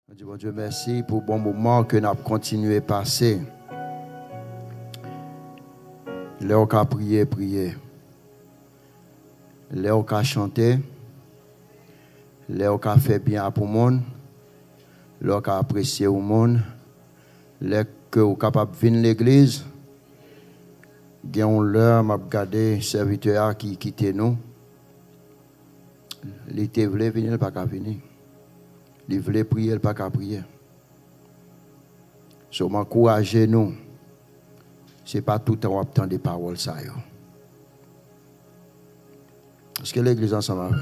Je dis, bon Dieu, merci pour le bon moment que nous avons continué à passer. Là, on a prié. Là, on a chanté. Là, on a fait bien pour le monde. Là, on a apprécié le monde. Là, que vous êtes capable de venir à l'église. Il y a l'heure, je regarde les serviteurs qui quittent nous. Il était voulu venir, il n'a pas venir. Il voulait prier, il n'a pas prier. Je m'encourage nous. Ce n'est pas tout le temps qu'on attend des paroles. Est-ce que l'église ensemble avec?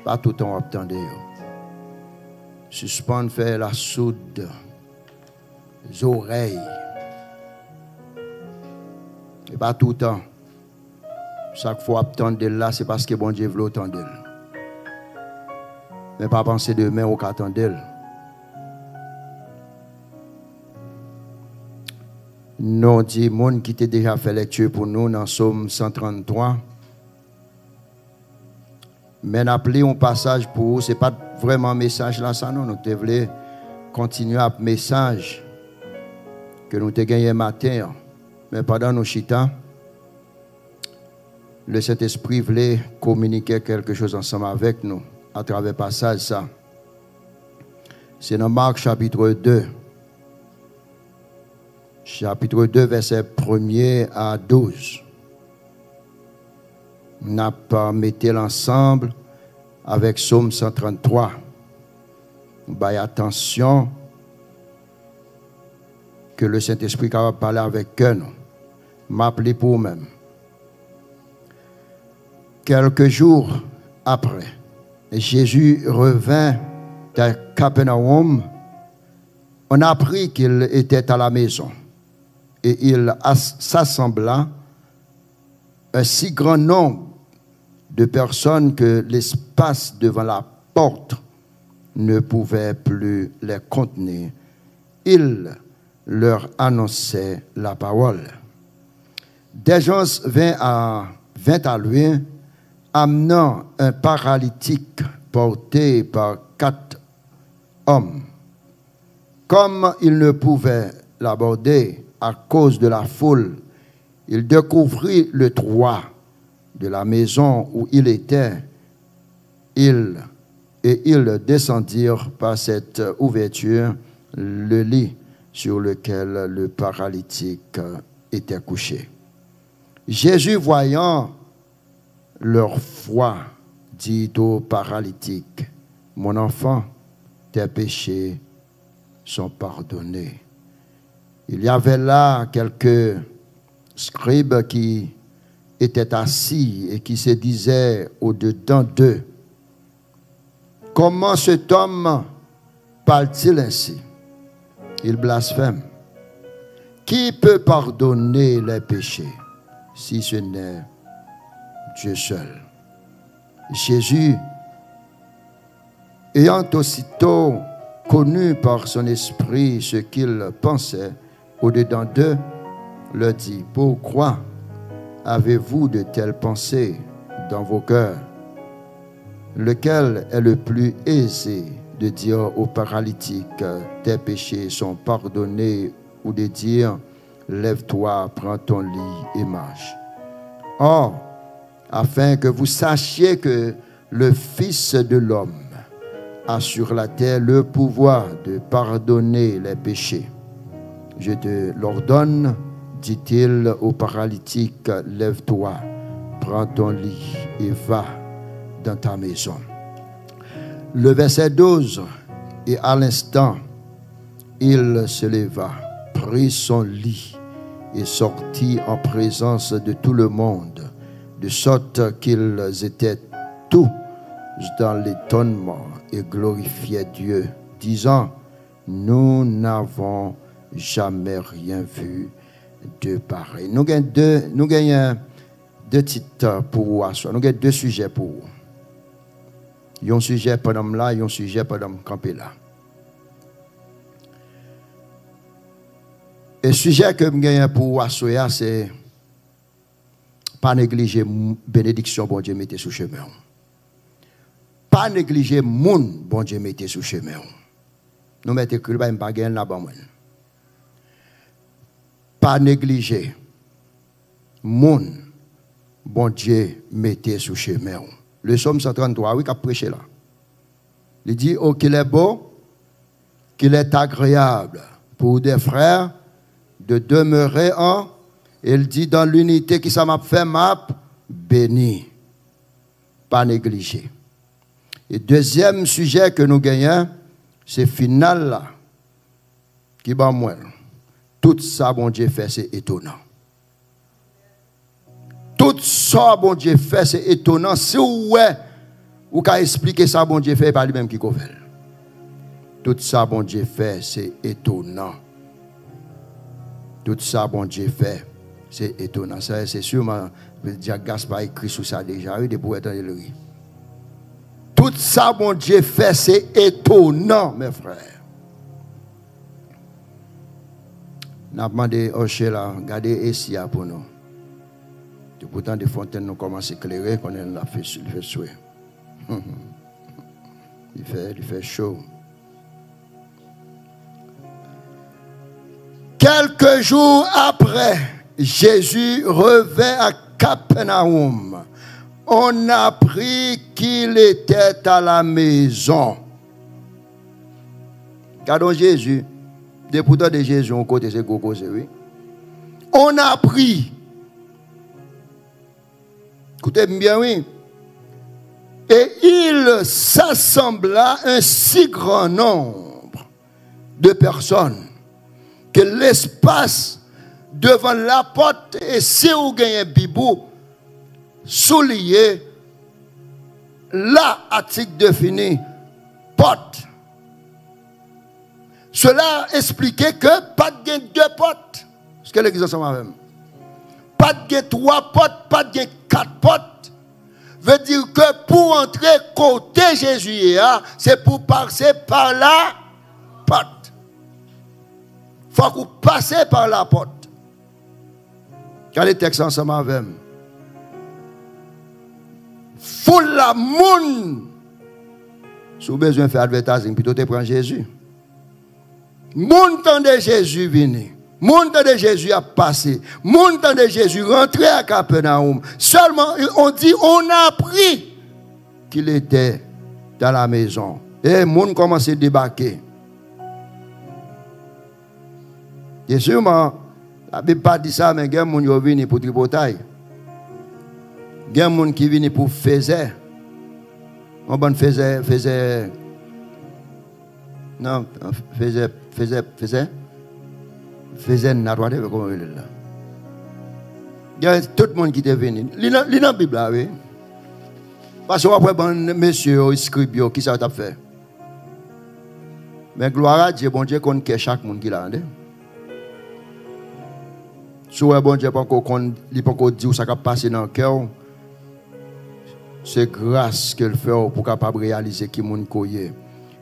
Pas tout le temps qu'on attend. Suspendre, faire la soude, les oreilles. Et pas tout le temps. Chaque fois attendre là, c'est parce que bon Dieu veut attendre. Mais pas penser demain au qu'attendre. Nous dit monde qui t'a déjà fait lecture pour nous dans Psaume 133. Mais n'appeler un passage pour vous, ce n'est pas vraiment un message là, ça non. Nous devons continuer à message que nous avons gagné matin. Mais pendant nos chita, le Saint-Esprit voulait communiquer quelque chose ensemble avec nous à travers le passage ça. C'est dans Marc chapitre 2. Chapitre 2, verset 1er à 12. On a pas mis l'ensemble avec Psaume 133. Bah, attention que le Saint-Esprit va parler avec nous. M'appeler pour vous-même. Quelques jours après, Jésus revint à Capernaum. On a appris qu'il était à la maison. Et il s'assembla un si grand nombre de personnes que l'espace devant la porte ne pouvait plus les contenir. Il leur annonçait la parole. Des gens vinrent à lui, amenant un paralytique porté par 4 hommes. Comme il ne pouvait l'aborder à cause de la foule, il découvrit le toit de la maison où il était. Ils descendirent par cette ouverture le lit sur lequel le paralytique était couché. Jésus, voyant leur foi, dit au paralytique, « Mon enfant, tes péchés sont pardonnés. » Il y avait là quelques scribes qui étaient assis et qui se disaient au-dedans d'eux, « Comment cet homme parle-t-il ainsi? Il blasphème. Qui peut pardonner les péchés si ce n'est Dieu seul? » Jésus, ayant aussitôt connu par son esprit ce qu'il pensait au-dedans d'eux, leur dit, « Pourquoi avez-vous de telles pensées dans vos cœurs? Lequel est le plus aisé de dire au paralytique, tes péchés sont pardonnés, ou de dire, lève-toi, prends ton lit et marche? Or, afin que vous sachiez que le Fils de l'homme a sur la terre le pouvoir de pardonner les péchés, je te l'ordonne, dit-il au paralytique, lève-toi, prends ton lit et va dans ta maison. Le verset 12, et à l'instant, il se leva, prit son lit et sortit en présence de tout le monde, de sorte qu'ils étaient tous dans l'étonnement et glorifiaient Dieu, disant, nous n'avons jamais rien vu de pareil. Nous gagnons deux titres pour vous. Nous avons 2 sujets pour vous. Il y a un sujet pendant là, il y a un sujet pendant camper là. Et le sujet que nous gagnons pour vous, c'est pas négliger bénédiction, bon Dieu, mettez sous chemin. Pas négliger moun, bon Dieu, mettez sous chemin. Nous mettons écrit, pas gagner là-bas. Pas négliger. Moun, bon Dieu, mettez sous chemin. Le psaume 133, oui, qui a prêché là. Il dit, oh, qu'il est beau, qu'il est agréable pour des frères de demeurer en. Il dit, dans l'unité qui ça m'a fait, m'a béni. Pas négliger. Et deuxième sujet que nous gagnons, c'est final là. Qui va moins. Tout ça, bon Dieu fait, c'est étonnant. Tout ça, bon Dieu fait, c'est étonnant. Si vous pouvez expliquer ça, bon Dieu fait, pas lui-même qui fait. Tout ça, bon Dieu fait, c'est étonnant. Tout ça, bon Dieu fait, c'est étonnant. Ça, c'est sûrement, Jacques Gaspard écrit sur ça déjà, oui, pour être le riz. Tout ça, bon Dieu fait, c'est étonnant, mes frères. Nous avons demandé au là, regardez ici pour nous. Et pourtant, des fontaines nous commencent à éclairer, qu'on a fait souhait. Il fait chaud. Quelques jours après, Jésus revint à Capernaum. On a appris qu'il était à la maison. Regardons Jésus. Des pourtant de Jésus, on côté c'est Gogo, c'est oui. On a appris. Écoutez bien, oui. Et il s'assembla un si grand nombre de personnes que l'espace devant la porte, et si vous gagnez un bibou, soulié, là, article défini, porte. Cela expliquait que pas de deux portes. Ce que l'existence même. Pas de trois portes, pas de quatre portes. Veut dire que pour entrer côté Jésus, c'est pour passer par la porte. Il faut que vous passez par la porte. Quand les textes ensemble avec moi. Faut la monde. Si vous avez besoin de faire advertising, plutôt te prendre Jésus. Montant de Jésus venu. Montant de Jésus a passé. Montant de Jésus rentré à Capernaum. Seulement, on dit, on a appris qu'il était dans la maison. Et le monde commence à débarquer. Et sûrement, la Bible pas dit ça, mais il y a des gens qui viennent pour tripotaille. Il y a des gens qui viennent pour faire. On va faire. Non, faisait narroyer comment il est là. Il y a tout le monde qui est venu. Il y a la Bible là, oui. Parce que après, monsieur, scribe, qui ça t'a fait? Mais gloire à Dieu, bon Dieu, qu'on ait chaque monde qui l'a. Si bon Dieu, il peut pas dire ça qui a passé dans le cœur, c'est grâce qu'il fait pour capable réaliser qui monde koye.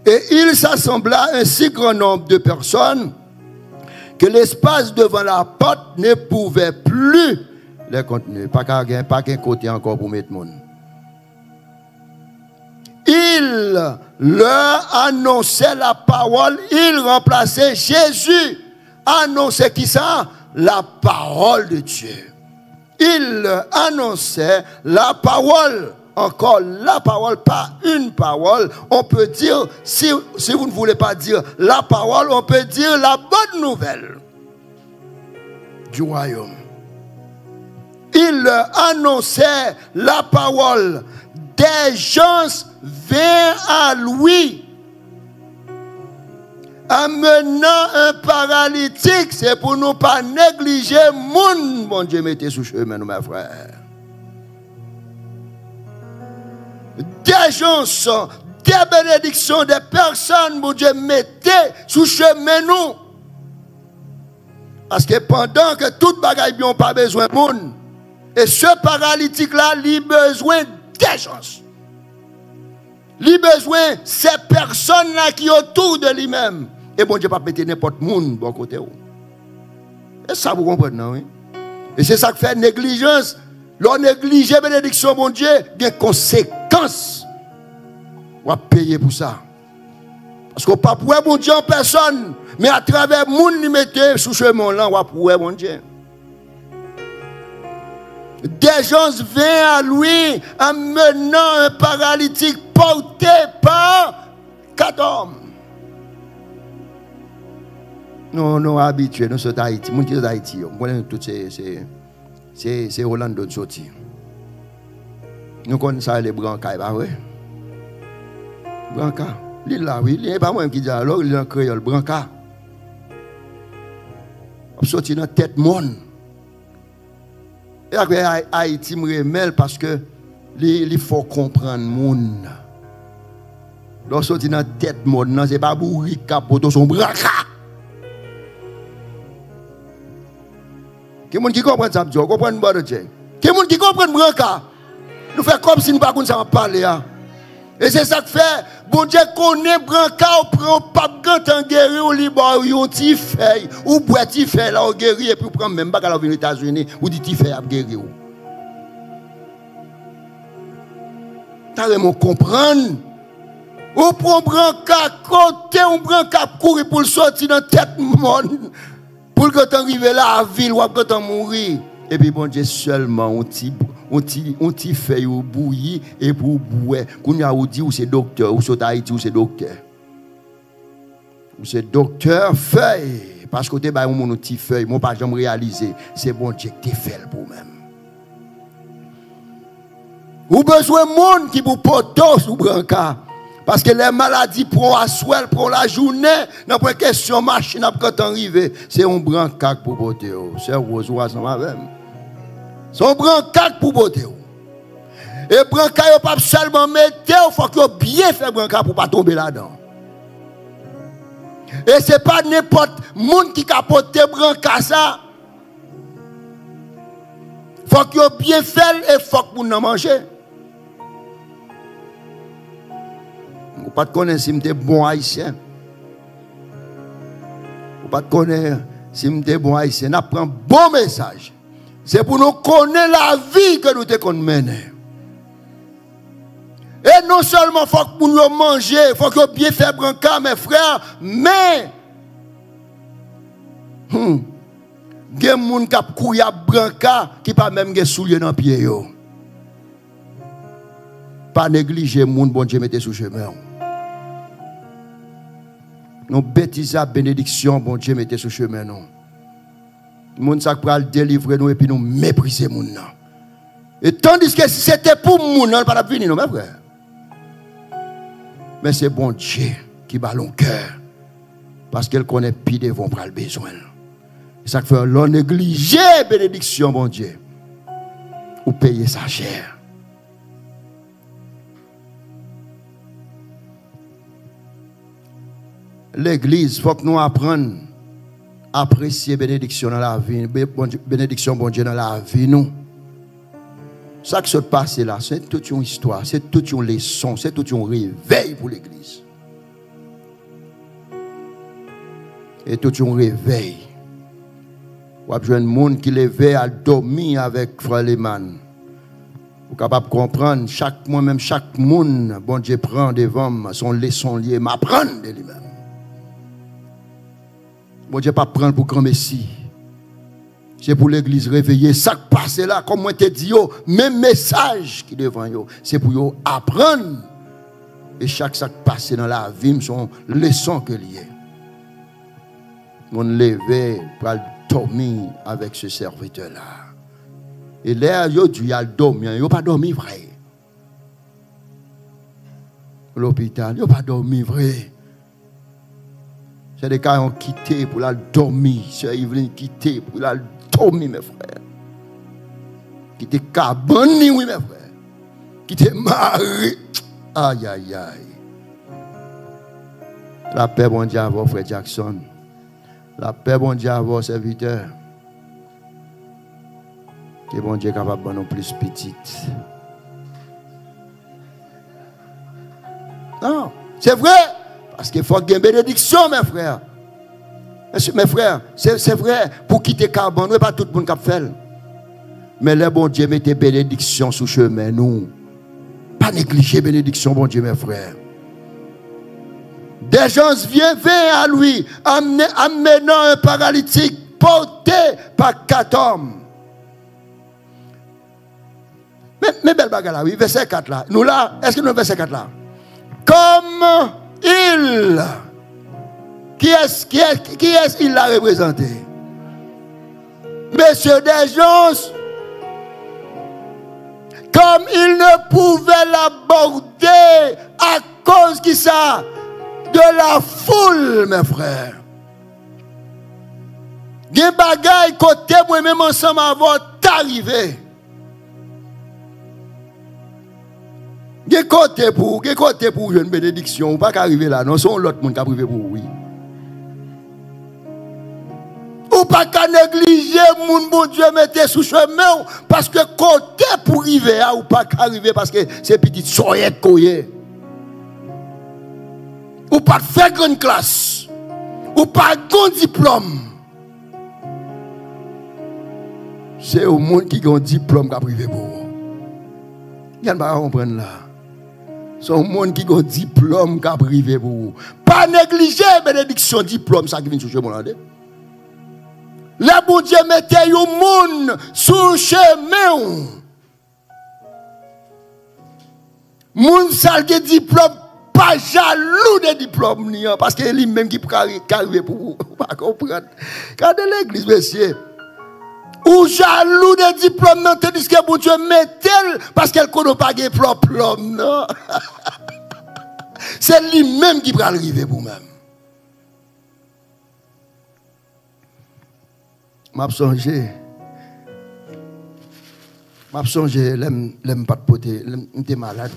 Et il s'assembla un si grand nombre de personnes que l'espace devant la porte ne pouvait plus les contenir. Pas qu'un côté encore pour mettre monde. Il leur annonçait la parole, il remplaçait Jésus. Annonçait qui ça? La parole de Dieu. Il leur annonçait la parole. Encore la parole, pas une parole. On peut dire, si vous ne voulez pas dire la parole, on peut dire la bonne nouvelle du royaume. Il annonçait la parole. Des gens vinrent à lui, amenant un paralytique. C'est pour nous pas négliger monde. Mon Dieu, mettez sous chemin, mes frères. Des gens, des bénédictions, des personnes, mon Dieu, mettez sous chemin nous. Parce que pendant que toute bagaille n'a pas besoin de monde, et ce paralytique-là, il a besoin des gens. Il a besoin de ces personnes-là qui sont autour de lui-même. Et bon Dieu, pas mettre n'importe qui de bon côté. Et ça, vous comprenez, non? Oui? Et c'est ça qui fait négligence. L'on néglige la bénédiction, mon Dieu, des conséquences. On va payer pour ça. Parce qu'on ne peut pas pouvoir bon Dieu en personne. Mais à travers le monde qui mettait sous chemin là, on va pouvoir bon Dieu. Des gens viennent à lui en menant un paralytique porté par 4 hommes. Nous sommes habitués, nous sommes d'Haïti. Nous sommes d'Haïti. On connaît tout c'est Orlando de sortir. Nous connaissons ça les brancards, pas vrai? Brancards. Il là, oui. Il n'est pas moi qui dis alors, il est en créole, brancard. On sortit dans la tête monde. Et après, Haïti me remèle parce que il faut comprendre le monde. Lorsque sortit dans la tête monde, ce n'est pas pour capoter son brancard. Qui comprend ça, Dieu? Comprend le bon Dieu? Qui comprend le brancard? Nous faisons comme si nous ne pouvions pas parler. Et c'est ça que fait, bon Dieu connaît brancard, on prend pas grand temps guérir, on libère, on t'y fait, ou boit t'y fait là, on guérit, et puis on prend même pas quand on vient aux États-Unis, ou dit t'y fait à guérir. T'as vraiment comprendre? On prend brancard, côté, on brancard, courir pour le sortir dans la tête monde, pour que arriver là à la ville, ou quand on mourir. Et puis bon Dieu seulement, on t'y fait bouillir et pour boire. Quand on dit ou c'est docteur, ou c'est Haïti, ou c'est docteur. Ou c'est docteur fait. Parce que tu as un petit feuille, moi pas jamais réalisé. C'est bon Dieu qui te fait pour même. Ou besoin de monde qui vous porte sous brancard. Parce que les maladies prennent à soir, prennent la journée, n'a pas question machine quand arrive. C'est un brancard pour porter. C'est rose ou ensemble avec. C'est un brancard pour porter. Et brancard, il ne pas seulement mettre, il faut que bien faire brancard pour ne pas tomber là-dedans. Et ce n'est pas n'importe monde qui capote brancard ça. Il faut que bien faire et il faut que vous n'en mangez. Vous ne pas connaître si vous êtes bon haïtien. Vous ne pas connaître si vous êtes bon haïtien. On apprend un bon message. C'est pour nous connaître la vie que nous te mener. Et non seulement il faut que nous manger, il faut que bien faire brancard, mes frères, mais il y a des gens qui courent à brancard qui pas même des souliers dans les pieds. Pas négliger les gens, bon Dieu, mettez sous chemin. Nous bêtises à bénédiction, bon Dieu, mettez sous chemin. Les gens qui peuvent délivrer nous et puis nous mépriser les gens. Et tandis que si c'était pour les gens, on ne peut pas venir, mes frères. Mais c'est bon Dieu qui bat le cœur. Parce qu'elle connaît pire devant pour le besoin. C'est ça qui fait l'on négliger bénédiction, bon Dieu. Ou payer sa chair. L'église, il faut que nous apprenions à apprécier bénédiction dans la vie. Bénédiction, bon Dieu, dans la vie, nous. Ça qui se passe là, c'est toute une histoire, c'est toute une leçon, c'est toute une réveil pour l'église. Et tout un réveil. Vous avez un monde qui lève à dormir avec Frère Lehman. Vous êtes capable de comprendre, chaque mois, même chaque monde, bon Dieu prend devant son leçon lié, m'apprendre de lui-même. Bon Dieu pas prendre pour grand messie. C'est pour l'église réveiller. Ça qui passe là, comme moi te dis, même message qui devant yo, c'est pour yo apprendre. Et chaque ça qui passe dans la vie, sont leçons que lié. On levé pour dormir avec ce serviteur-là. Et là, yo dû y dormir, yo pas dormi vrai. L'hôpital, yo pas dormi vrai. C'est des cas qui ont quitté pour la dormir. C'est Yveline quitté pour la dormir, mes frères. Quitté cabane, oui, mes frères. Quitté mari. Aïe, aïe, aïe. La paix, bon Dieu, à vos frères Jackson. La paix, bon Dieu, à vos serviteurs. Que bon Dieu est capable de nous plus petites. Non, c'est vrai. Parce qu'il faut qu'il y ait une bénédiction, mes frères. Mes frères, c'est vrai, pour quitter Carbone, pas tout le monde qui fait. Mais le bon Dieu mette bénédiction sous chemin, nous. Pas négliger bénédiction, bon Dieu, mes frères. Des gens viennent à lui, amenant un paralytique porté par 4 hommes. Mais belle bagarre là, oui, verset 4 là. Nous là, est-ce que nous verset 4 là? Comme il. Qui est-ce qu'il l'a représenté? Monsieur Desjons, comme il ne pouvait l'aborder à cause qui ça? De la foule, mes frères. Il y a des bagailles côté moi-même ensemble avant d'arriver. Il y a des côtés pour une bénédiction. Ou pas qu'arriver là, non, c'est l'autre monde qui a privé pour oui. Ou pas qu'à négliger mon bon Dieu mettez sous chemin parce que côté pour arriver, ou pas qu'arriver parce que c'est petite soyette koye. Ou pas faire grande classe. Ou pas grand diplôme. C'est au monde qui a un diplôme qui a privé pour vous. Il y a pas comprendre là. C'est au monde qui a un diplôme qui a privé pour vous. Pas négliger bénédiction diplôme ça qui vient sur le chemin. Le bon Dieu mettez un monde sur le chemin. Moun sal de diplôme pas jaloux de diplôme parce que lui-même qui peut arriver pour vous. Pas comprendre. Regardez l'église, monsieur. Ou jaloux de diplôme, tandis que bon Dieu met-elle parce qu'elle ne connaît pas de diplôme, non? C'est lui-même qui peut arriver pour vous-même. M'a songé, l'aime pas de poter, j'étais malade.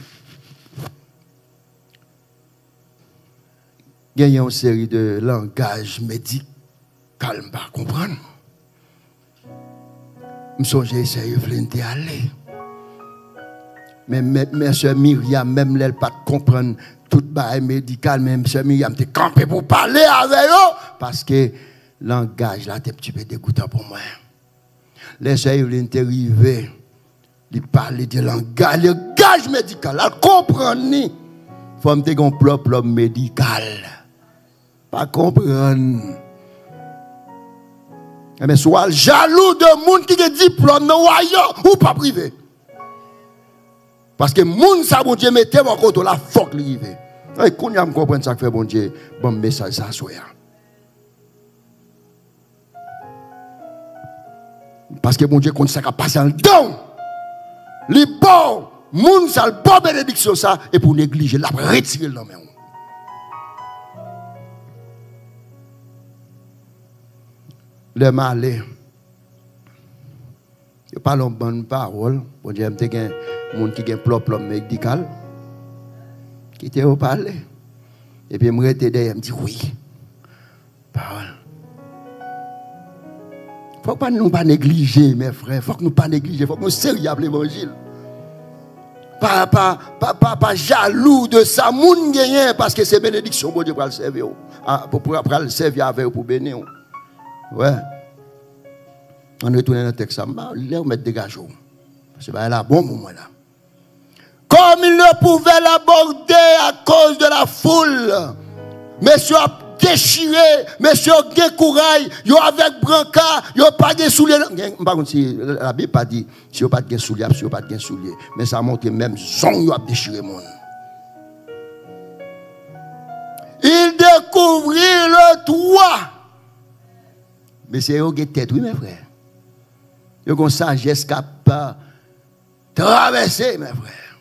Il y a une série de langages médicaux, calme pas comprendre. Je songe essayer de aller. Mais mes soeurs Myriam, même elle pas comprendre tout le médical, même soeur Myriam te campé pour parler avec eux parce que le langage là était un petit peu dégoûtant pour moi. Les soeurs Evelyne te arrivé, ils parlaient de langage médical, elle comprend ni. Faut me te un propre médical. Pas comprendre. Mais soit jaloux de monde qui a diplôme dans le ou pas privé. Parce que monde ça bon Dieu mettez mon côté la fuck rivé. Et qu'on y a me comprendre ça que fait bon Dieu bon message ça soya. Parce que bon Dieu compte ça qui passe en dedans. Les bon monde ça le bon bénédiction ça et pour négliger la retirer dans main. Le malais. Je parle en bonne parole. Bon Dieu, je suis un monde qui a un propre médical. Qui était au palais. Et puis, je me retrouve derrière, je me dis oui. Parole. Il ne faut pas nous pas négliger, mes frères. Il faut que nous pas négliger. Il faut que nous sérieux avec l'évangile. Pas jaloux de ça. Moun gagne parce que c'est bénédiction. Bon Dieu, pour le servir. Pour le servir avec vous, pour bénir. Ouais. On retourne dans le texte. Là, on met des gageaux. C'est pas là, bon moment là. Comme il ne pouvait l'aborder à cause de la foule, monsieur a déchiré, monsieur a gagné courage, il a avec brancard, il a pas de souliers. Par contre, si la Bible pas dit, si il a pas de souliers, si il a pas de souliers. Mais ça montre même son, il a déchiré mon. Il découvrit le toit. Mais c'est eux qui tête, oui, mes frères. Ils ont une sagesse qui a traversé, mes frères.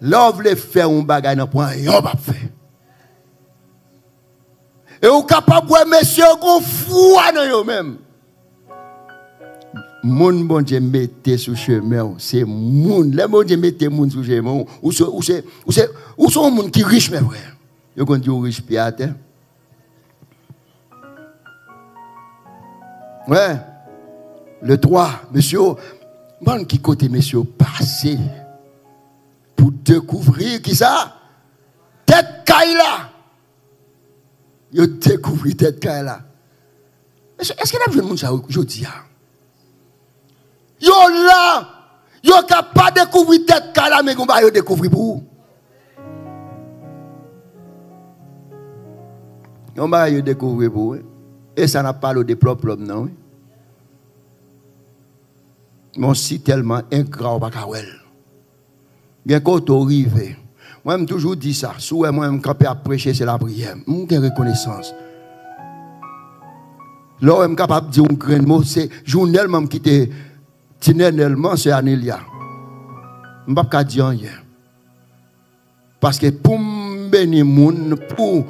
L'on veut faire un bagage dans le point, ils n'ont pas fait. Et vous êtes capable de voir, messieurs, qu'on foi dans eux-mêmes. Mon bon Dieu mettez sous chemin, c'est moun. Les bon Dieu mettez moun sous chemin. Ou sont les gens qui sont riches, mes frères. Ils ont dit riches pieds à terre. Ouais. Le 3, monsieur, bon qui côté monsieur passé pour découvrir qui ça? Tête Kaila. Yo découvrir tête Kaila. Est-ce que vous avez vu ça aujourd'hui? Yo là, yo capable de découvrir tête Kaila mais on va découvrir pour vous. On va découvrir pour eux. Et ça n'a pas le développement, non? Mon si tellement ingrat, pas qu'à wel. Bien quand on arrive, moi je toujours dit ça. Souvent moi je camper à prêcher c'est la prière. J'ai reconnaissance. Là je suis capable de dire un grand mot, c'est journellement qui était tinellement c'est Anélia. Je ne peux pas dire rien. Parce que pour me bénir moun, pour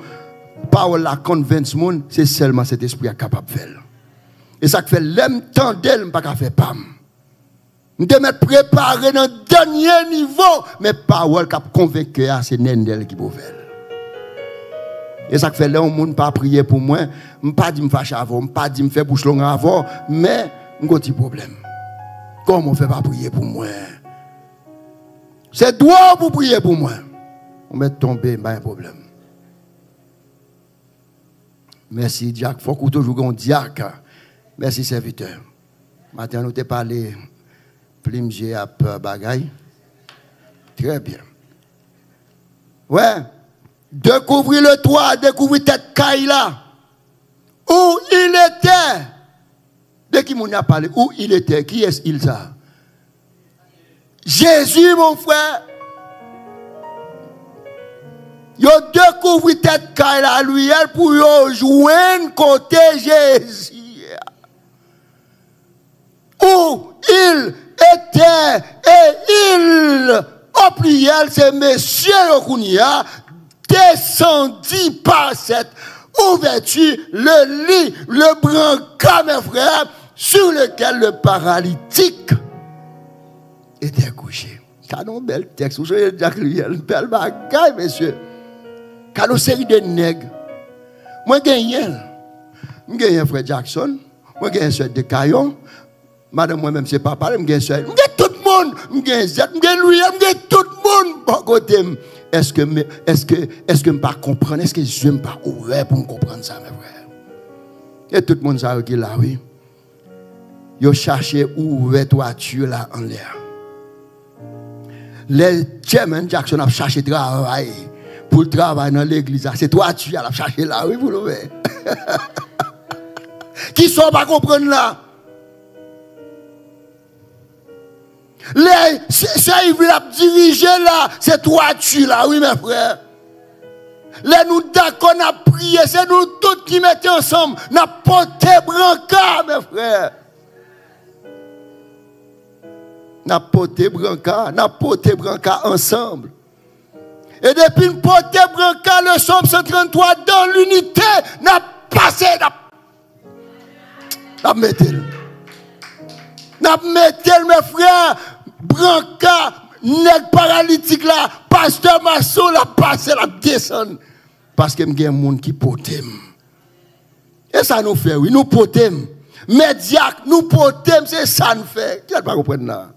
parler la convaincre moun, c'est seulement cet esprit qui est capable de faire. Et ça fait l'aime temps d'elle, je ne peux pas faire pam. Je dois me préparer dans le dernier niveau, mais parole qui a convaincu, c'est Nendel qui peut faire. Et ça fait là, on ne peut pas prier pour moi, je ne peux pas dire me fâcher avant, je ne peux pas dire me faire bouche longue avant, mais j'ai un petit problème. Comment on ne fait pas prier pour moi? C'est droit pour prier pour moi. On met tomber, pas un problème. Merci, Diacre. Il faut que toujours un diacre. Merci, serviteur. Maintenant, nous t'ai parlé. Plimgé à bagaille. Très bien. Ouais. Découvrir le toit, découvrir cette caille là. Où il était. De qui m'en a parlé? Où il était? Qui est-ce il ça? Jésus, mon frère. Yo découvrir cette caille là, lui, pour yo joindre côté Jésus. Où il était et il, au prière, c'est monsieur Okunia, descendit par cette ouverture, le lit, le brancard, mes frères, sur lequel le paralytique était couché. Canon bel texte, vous savez, une belle bagaille, monsieur. Canon série de nègres. Moi, je gagne un frère Jackson, moi, je gagne un frère de Caillon. Madame, moi-même, c'est pas pareil, je suis tout le monde, je suis lui, je tout le monde. Bon côté, est-ce que je ne pas comprendre, est-ce que je ne pas ouvert pour me comprendre ça, mes frères? Et tout le monde sait que là, oui. Ils cherché ouvert toiture là en l'air. Les Chairman Jackson a cherché travail pour travailler dans l'église. C'est toiture, il a cherché là, oui, vous l'ouvrez. Qui sont pas comprendre là? C'est il veut diriger là, c'est toi tu là, oui mes frères. Les nous d'accord, on a prié, c'est nous tous qui mettons ensemble, on a porté brancard, mes frères. On a porté brancard ensemble. Et depuis nous porté brancard, le Somme 133 dans l'unité, on a passé, on a mis, mes frères. Brancard, nèg paralytique là, pasteur Masso la passe, la descend. Parce que y a un monde qui potem. Et ça nous fait, oui, nous potem. Médiac, nous potem, c'est ça nous fait. Qui n'a pas compris là?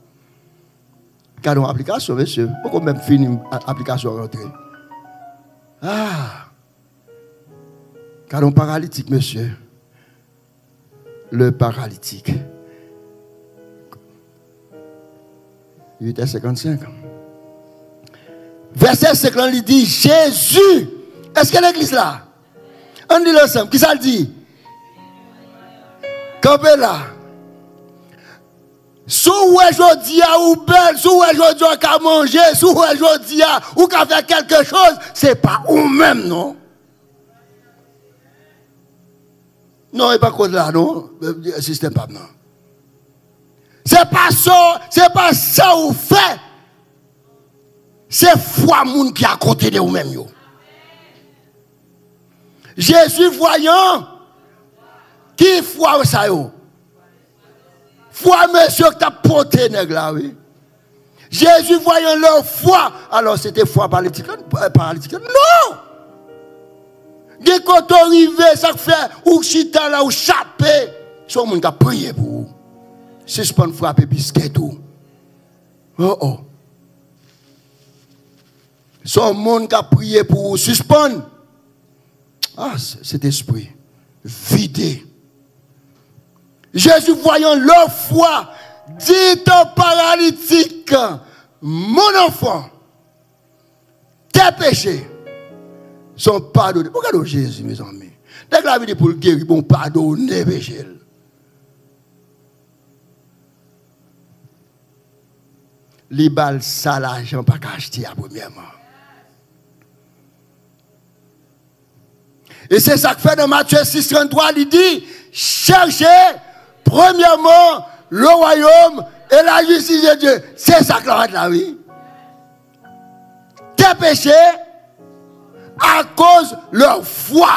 Car une application, monsieur. Pourquoi même finir l'application rentrée? Ah! Car un paralytique, monsieur. Le paralytique. 8h55. Verset 50, il dit Jésus. Est-ce que l'église là? On dit ensemble. Qui ça le dit? Campez là. Sous aujourd'hui ou belle, sous aujourd'hui à manger, sous aujourd'hui ou qu'à faire quelque chose, c'est pas ou même, non? Non, il n'est pas contre là, non? Le système pas, non. C'est pas ça ou fait. C'est foi moun qui a côté de vous-même. Jésus voyant, qui foi ça yo? Foi monsieur qui t'a porté nèg là, oui. Jésus voyant leur foi, alors c'était foi paralytique. Non! Dès qu'on arrive, ça fait ou chita là ou chapé, son moun qui a prié pour vous. Suspend frapper biscuit tout. Oh. Son monde qui a prié pour suspendre. Ah, cet esprit vidé. Jésus voyant leur foi, dit au paralytique, mon enfant, tes péchés sont pardonnés. Regardez Jésus, mes amis. Dès que la vie pour le guérir, bon, pardonner péché. Les balles, ça, l'argent, pas qu'acheter à premièrement. Et c'est ça que fait dans Matthieu 6,33, il dit, cherchez premièrement le royaume et la justice de Dieu. C'est ça que l'on la vie. Tes péchés à cause de leur foi.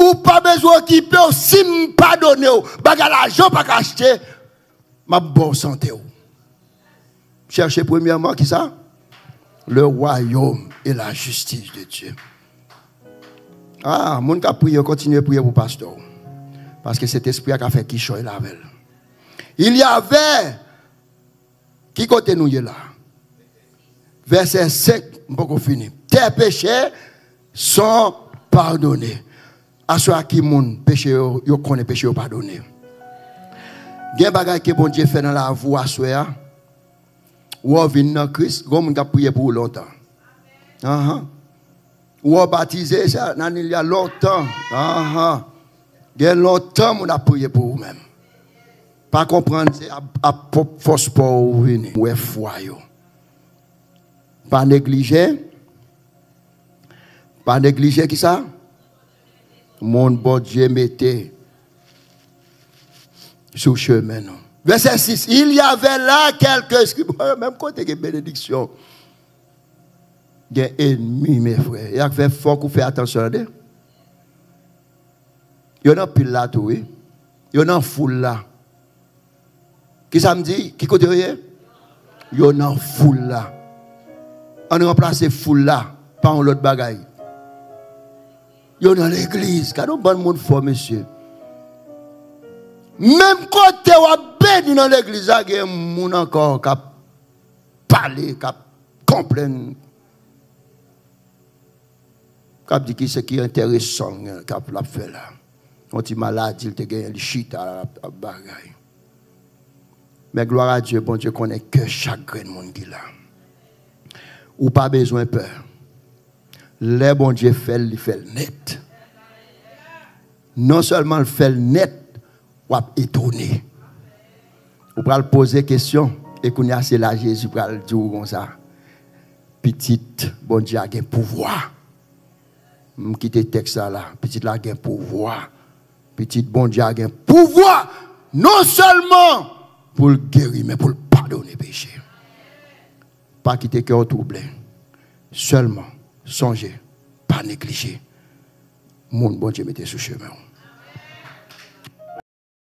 Ou pas besoin qui peut aussi me pardonner. Baga l'argent pas qu'acheter. Ma bonne santé. Cherchez premièrement qui ça? Le royaume et la justice de Dieu. Ah, mon cas prier, continuez à prier pour le pasteur. Parce que cet esprit a fait qui choisit la veille. Il y avait, qui côté nous est là? Verset 5, on finir. Tes péchés sont pardonnés. À ceux qui mon péché, yo connaît péché pardonné. Gen bagay que bon Dieu fait dans la voie à soi. Ou vient dans Christ, comme on a prié pour longtemps. Ou baptisé ça il y a longtemps. Il y a longtemps on a prié pour vous-même. Pas comprendre c'est à force pour venir. Ouais foi yo. Pas négliger qui ça? Mon bon Dieu mettait sur le chemin. Non. Verset 6. Il y avait là quelques scribes, même côté que bénédiction. Il y a ennemi, mes frères. Il y a fait fort qu'on fait attention à eux. Il y en a pile là, tout, oui. Il y en a foule là. Qui ça me dit? Qui côté rien? Il y en a foule là. On remplace foule là par l'autre bagaille. Il y en a l'église. Quand on bon monde fort, monsieur. Même côté où on béni dans l'église, il y a des gens encore qui parlent, qui comprennent, qui disent que ce qui est intéressant, qui a fait là. Quand il est malade, il te gagne le shit à la bagaille. Mais gloire à Dieu, bon Dieu connaît que chaque grain de monde qui est là. Ou pas besoin de peur. Le bon Dieu fait, il fait net. Non seulement il fait net, ou étonné. Ou pour le poser question et qu'on a c'est là Jésus pour le dire comme ça. Petite bon Dieu a un pouvoir. Je quitte le texte là. Petite là a un pouvoir. Petite bon Dieu a un pouvoir non seulement pour le guérir mais pour le pardonner les péchés. Pas quitter cœur troublé. Seulement songer, pas négliger. Mon bon Dieu mettez sur chemin.